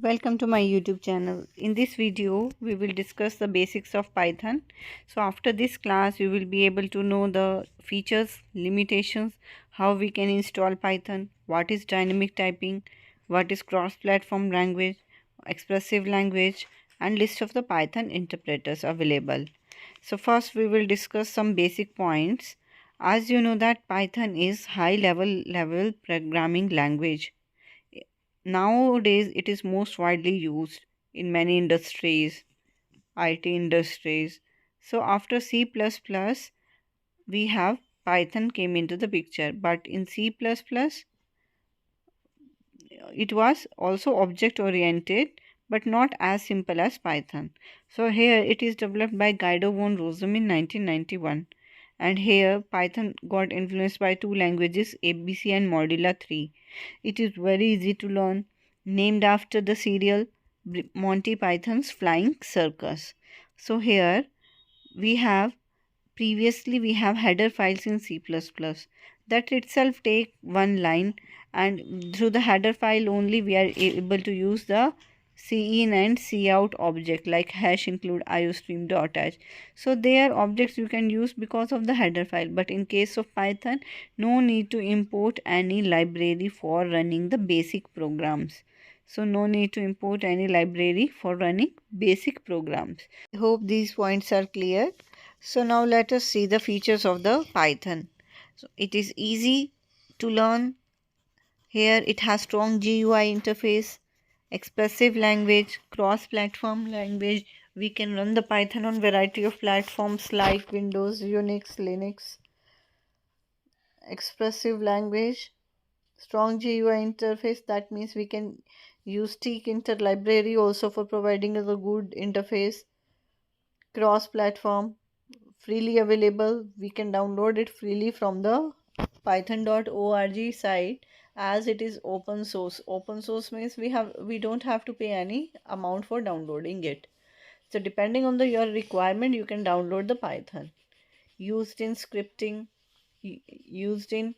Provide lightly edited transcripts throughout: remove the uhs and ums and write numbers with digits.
welcome to my YouTube channel. In this video we will discuss the basics of Python. So after this class you will be able to know the features, limitations, how we can install Python, what is dynamic typing, what is cross-platform language, expressive language, and list of the Python interpreters available. So first we will discuss some basic points. As you know that Python is high level programming language. Nowadays, it is most widely used in many industries, IT industries. So after C++, we have Python came into the picture. But in C++, it was also object oriented, but not as simple as Python. So here it is developed by Guido von Rossum in 1991. And here Python got influenced by two languages, ABC and Modula 3. It is very easy to learn, named after the serial Monty Python's Flying Circus. So here we have previously we have header files in C++ that itself take one line, and through the header file only we are able to use the cin and cout object like hash include iostream.h. So they are objects you can use because of the header file, but in case of Python no need to import any library for running the basic programs. So no need to import any library for running basic programs. I hope these points are clear. So now let us see the features of the Python. So it is easy to learn. Here it has strong GUI interface, expressive language, cross-platform language. We can run the Python on variety of platforms like Windows, Unix, Linux. Expressive language, strong GUI interface. That means we can use tkinter library also for providing us a good interface. Cross-platform, freely available. We can download it freely from the python.org site, as it is open source. Open source means we don't have to pay any amount for downloading it. So depending on your requirement you can download the Python. Used in scripting, used in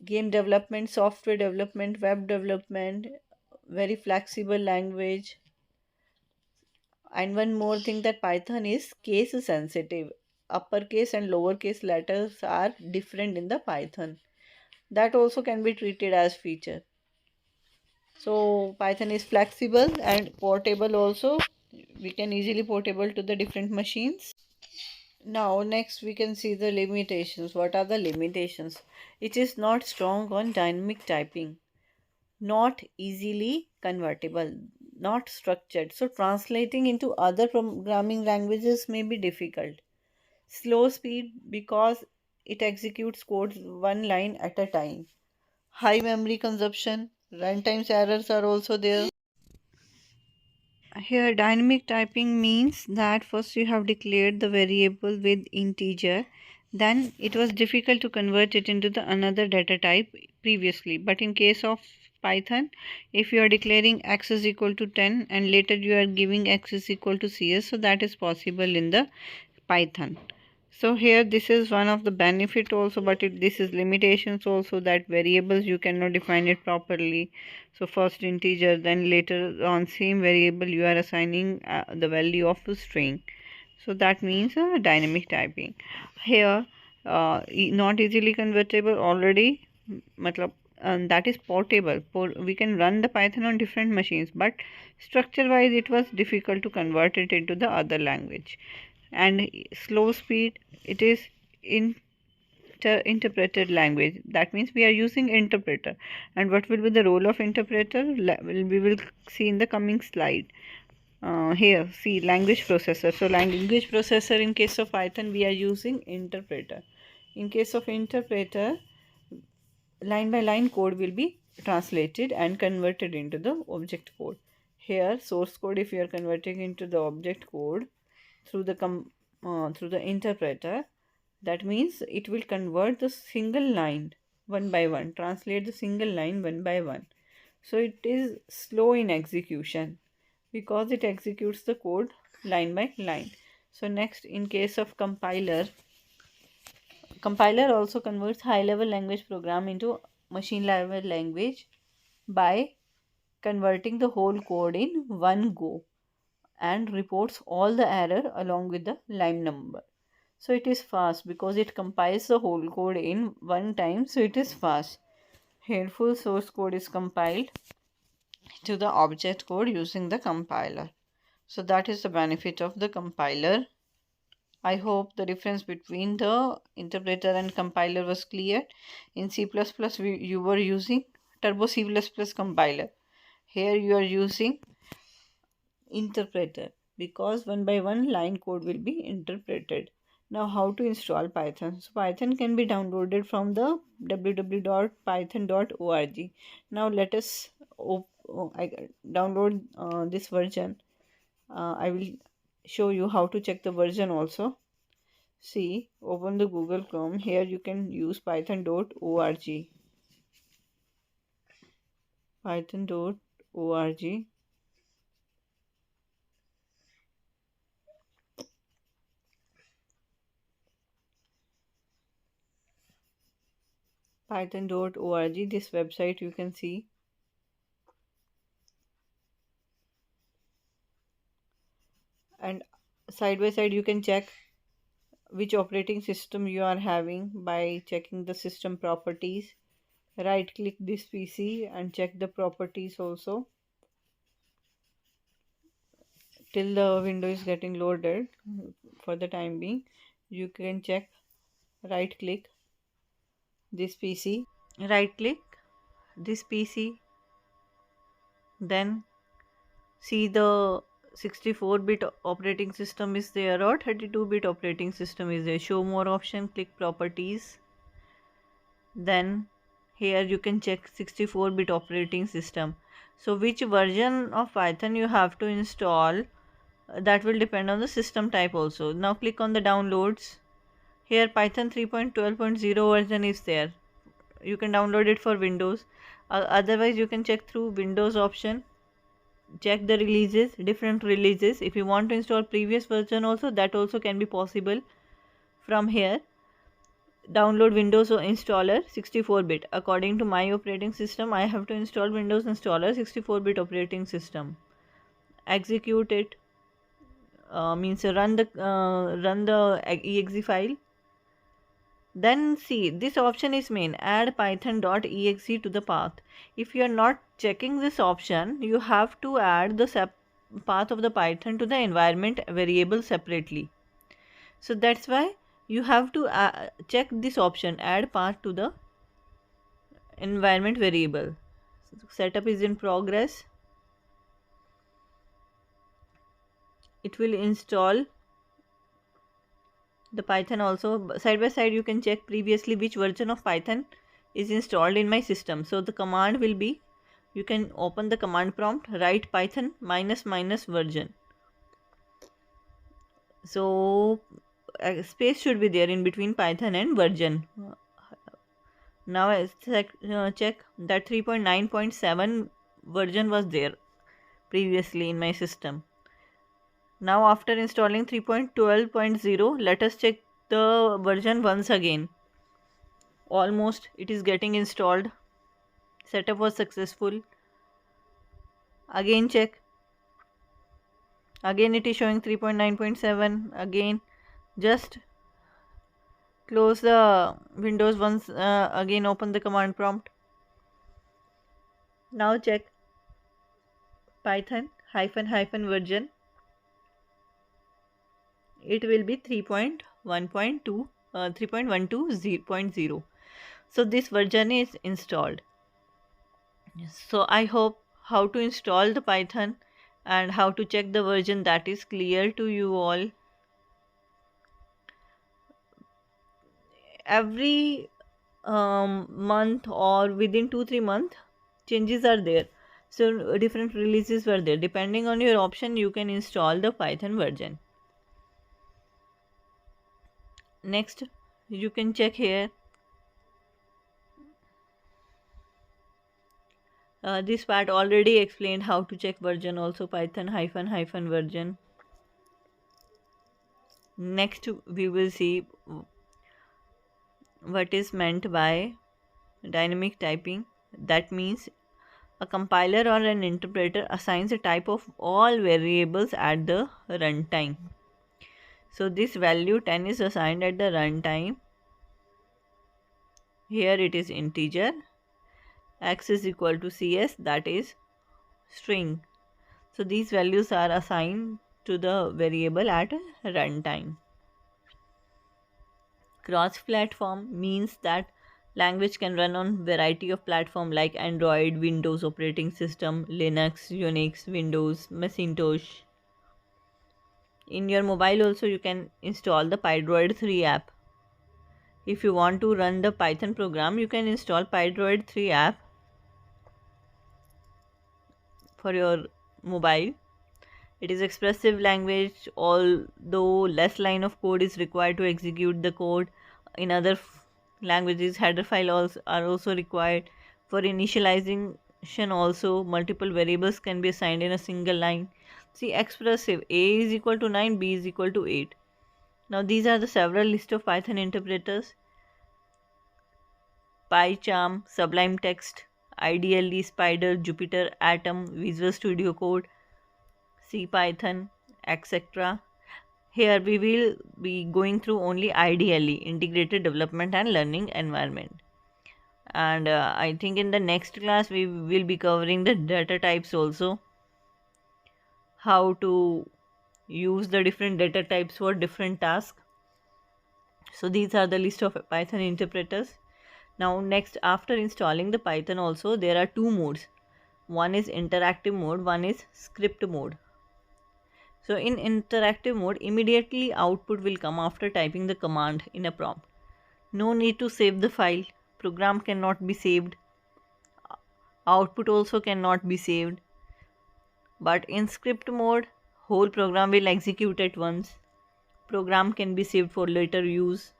game development, software development, web development. Very flexible language. And one more thing, that Python is case sensitive. Uppercase and lowercase letters are different in the Python. That also can be treated as feature. So Python is flexible and portable also. We can easily portable to the different machines. Now next we can see the limitations. What are the limitations? It is not strong on dynamic typing, not easily convertible, not structured. So translating into other programming languages may be difficult. Slow speed because it executes codes one line at a time. High memory consumption, runtimes errors are also there. Here dynamic typing means that first you have declared the variable with integer, then it was difficult to convert it into the another data type previously. But in case of Python, if you are declaring x is equal to 10 and later you are giving x is equal to cs, so that is possible in the Python. So here this is one of the benefit also, but this is limitations also, that variables you cannot define it properly. So first integer, then later on same variable you are assigning the value of a string. So that means dynamic typing. Here not easily convertible already, matlab, that is portable. We can run the Python on different machines, but structure wise it was difficult to convert it into the other language. And slow speed, it is interpreted language. That means we are using interpreter. And what will be the role of interpreter, we will see in the coming slide. Here see language processor. So language processor, in case of Python we are using interpreter. In case of interpreter, line by line code will be translated and converted into the object code. Here source code, if you are converting into the object code through the interpreter, that means it will convert the single line one by one, translate the single line one by one. So it is slow in execution because it executes the code line by line. So next, in case of compiler also converts high level language program into machine level language by converting the whole code in one go, and reports all the error along with the line number. So it is fast because it compiles the whole code in one time, so it is fast. Here full source code is compiled to the object code using the compiler. So that is the benefit of the compiler. I hope the difference between the interpreter and compiler was clear. In C++, you were using Turbo C++ compiler. Here you are using interpreter because one by one line code will be interpreted. Now how to install Python? So Python can be downloaded from the www.python.org. Now let us download this version. I will show you how to check the version also. See, open the Google Chrome. Here you can use python.org. Python.org. Python.org. This website you can see. And side by side you can check which operating system you are having by checking the system properties. Right click this PC and check the properties also till the window is getting loaded. For the time being you can check. Right click this PC, right click this PC, then see the 64-bit operating system is there or 32-bit operating system is there. Show more option, click properties, then here you can check 64-bit operating system. So which version of Python you have to install, that will depend on the system type also. Now click on the downloads. Here Python 3.12.0 version is there. You can download it for Windows. Otherwise you can check through Windows option. Check the releases, different releases. If you want to install previous version also, that also can be possible. From here download Windows installer 64-bit. According to my operating system, I have to install Windows installer 64-bit operating system. Execute it, means run the exe file. Then see, this option is main, add python.exe to the path. If you are not checking this option, you have to add the path of the Python to the environment variable separately. So that's why you have to check this option, add path to the environment variable. Setup is in progress. It will install the Python also. Side by side you can check previously which version of Python is installed in my system. So the command will be, you can open the command prompt, write python -- version. So space should be there in between Python and version. Now I check that 3.9.7 version was there previously in my system. Now after installing 3.12.0, let us check the version once again. Almost it is getting installed. Setup was successful. Again check. Again it is showing 3.9.7. Again just close the windows once, again open the command prompt. Now check python -- version. It will be 3.12.0. So this version is installed. So I hope how to install the Python and how to check the version, that is clear to you all. Every month or within 2-3 months changes are there, so different releases were there. Depending on your option, you can install the Python version. Next you can check here, this part already explained how to check version also, Python -- version. Next we will see what is meant by dynamic typing. That means A compiler or an interpreter assigns a type of all variables at the runtime. So this value 10 is assigned at the runtime. Here it is integer. X is equal to CS, that is string. So these values are assigned to the variable at runtime. Cross-platform means that language can run on variety of platform like Android, Windows operating system, Linux, Unix, Windows, Macintosh. In your mobile also you can install the PyDroid 3 app. If you want to run the Python program, you can install PyDroid 3 app for your mobile. It is expressive language, although less line of code is required to execute the code. In other languages, header files are also required. For initialization also, multiple variables can be assigned in a single line. See, expressive, a is equal to 9, b is equal to 8. Now these are the several list of Python interpreters: PyCharm, Sublime Text, IDLE, Spider, Jupyter, Atom, Visual Studio Code, CPython, etc. Here we will be going through only IDLE, Integrated Development and Learning Environment. And I think in the next class we will be covering the data types also, how to use the different data types for different tasks. So these are the list of Python interpreters. Now next, after installing the Python also, there are two modes. One is interactive mode, one is script mode. So in interactive mode, immediately output will come after typing the command in a prompt. No need to save the file. Program cannot be saved. Output also cannot be saved. But in script mode, whole program will execute at once. Program can be saved for later use.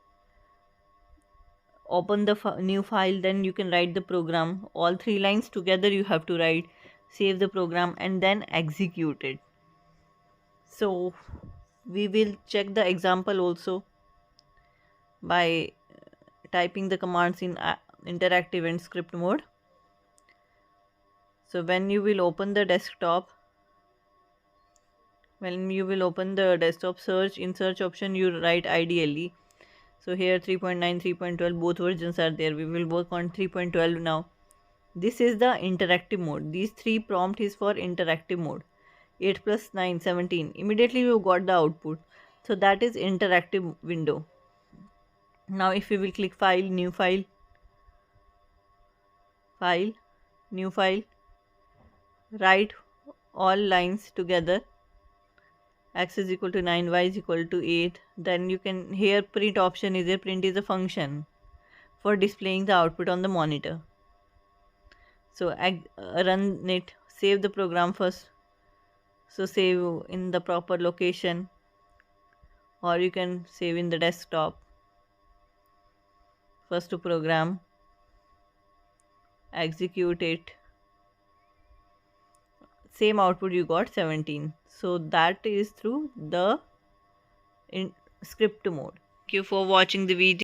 Open the new file, then you can write the program. All 3 lines together you have to write. Save the program and then execute it. So we will check the example also by typing the commands in interactive and script mode. So when you will open the desktop, search, in search option you write IDLE. So here 3.9, 3.12 both versions are there. We will work on 3.12 now. This is the interactive mode. These 3 prompt is for interactive mode. 8 plus 9, 17. Immediately you got the output. So that is interactive window. Now if we will click file, new file, new file, write all lines together. X is equal to 9, Y is equal to 8. Then you can, here print option is there. Print is a function for displaying the output on the monitor. So run it, save the program first. So save in the proper location, or you can save in the desktop. First to program, execute it. Same output you got 17. So that is through the script mode. Thank you for watching the video.